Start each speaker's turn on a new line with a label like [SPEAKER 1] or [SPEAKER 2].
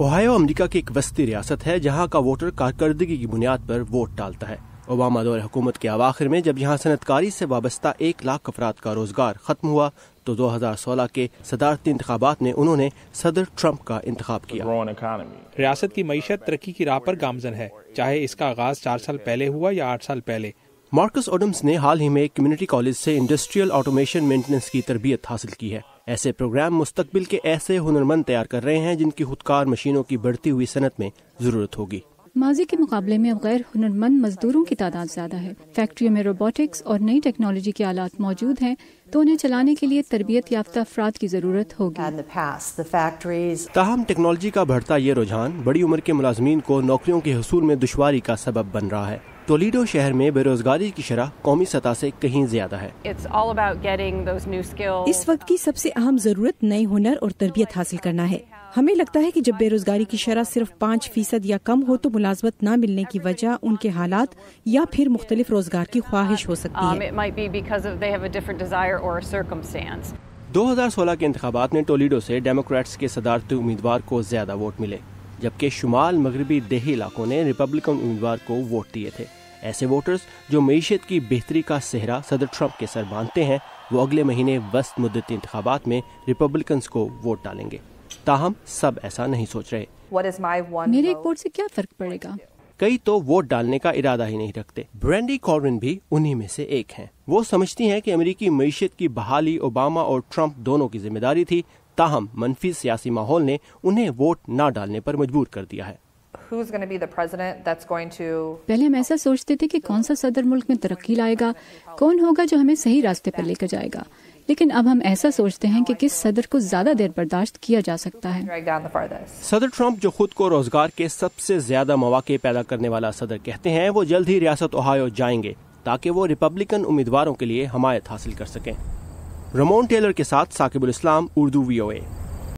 [SPEAKER 1] Ohio America की एक वस्ती रियासत है जहां का वोटर कारकर्दगी की बुनियाद पर वोट डालता है। ओबामा दौर हुकूमत के अवाखिर में जब यहाँ सनतकारी से वाबस्ता 1 लाख अफराद का रोजगार खत्म हुआ तो 2016 के सदारती इंतखाबात में उन्होंने सदर ट्रंप का इंतखाब किया।
[SPEAKER 2] रियासत की मईशत तरक्की की राह पर गामजन है, चाहे इसका आगाज 4 साल पहले हुआ या 8 साल पहले।
[SPEAKER 1] मार्कस ओडम्स ने हाल ही में एक कम्युनिटी कॉलेज से इंडस्ट्रियल ऑटोमेशन मेंटेनेंस की तरबियत हासिल की है। ऐसे प्रोग्राम मुस्तकबिल के ऐसे हुनरमंद तैयार कर रहे हैं जिनकी खुदकार मशीनों की बढ़ती हुई सनत में जरूरत होगी।
[SPEAKER 3] माजी के मुकाबले में गैर हुनरमंद मजदूरों की तादाद ज्यादा है। फैक्ट्रियों में रोबोटिक्स और नई टेक्नोलॉजी के आलात मौजूद हैं, तो उन्हें चलाने के लिए तरबियत याफ्ता अफराद की जरूरत होगी।
[SPEAKER 1] ताहम टेक्नोलॉजी का बढ़ता ये रुझान बड़ी उम्र के मुलाजमीन को नौकरियों के हसूल में दुश्वारी का सबब बन रहा है। टोलीडो शहर में बेरोजगारी की शरह कौमी सतह से कहीं ज्यादा है।
[SPEAKER 4] इस वक्त की सबसे अहम जरूरत नए हुनर और तरबियत हासिल करना है। हमें लगता है कि जब बेरोजगारी की शरह सिर्फ 5% या कम हो तो मुलाजमत न मिलने की वजह उनके हालात या फिर मुख्तलिफ रोजगार की ख्वाहिश हो सकती है।
[SPEAKER 1] 2016 के इंतखाबात में टोलीडो से डेमोक्रेट्स के सदारती उम्मीदवार को ज्यादा वोट मिले, जबकि शुमाल मगरबी देही इलाकों ने रिपब्लिकन उम्मीदवार को वोट दिए थे। ऐसे वोटर्स जो मईशत की बेहतरी का सेहरा सदर ट्रंप के सर बांधते हैं वो अगले महीने वस्त मुद्दती इंतखाबात में रिपब्लिकन्स को वोट डालेंगे। ताहम सब ऐसा नहीं सोच रहे।
[SPEAKER 3] मेरे एक वोट से क्या फर्क पड़ेगा?
[SPEAKER 1] कई तो वोट डालने का इरादा ही नहीं रखते। ब्रेंडी कॉर्विन भी उन्हीं में से एक हैं। वो समझती हैं कि अमेरिकी मईशत की बहाली ओबामा और ट्रंप दोनों की जिम्मेदारी थी, ताहम मनफी सियासी माहौल ने उन्हें वोट न डालने पर मजबूर कर दिया है।
[SPEAKER 3] पहले हम ऐसा सोचते थे कि कौन सा सदर मुल्क में तरक्की लाएगा, कौन होगा जो हमें सही रास्ते पर लेकर जाएगा, लेकिन अब हम ऐसा सोचते हैं कि किस सदर को ज्यादा देर बर्दाश्त किया जा सकता है।
[SPEAKER 1] सदर ट्रंप जो खुद को रोजगार के सबसे ज्यादा मौके पैदा करने वाला सदर कहते हैं, वो जल्द ही रियासत ओहायो जाएंगे ताकि वो रिपब्लिकन उम्मीदवारों के लिए हमायत हासिल कर सकें। रमोन टेलर के साथ साकिबुल इस्लाम, उर्दू VOA।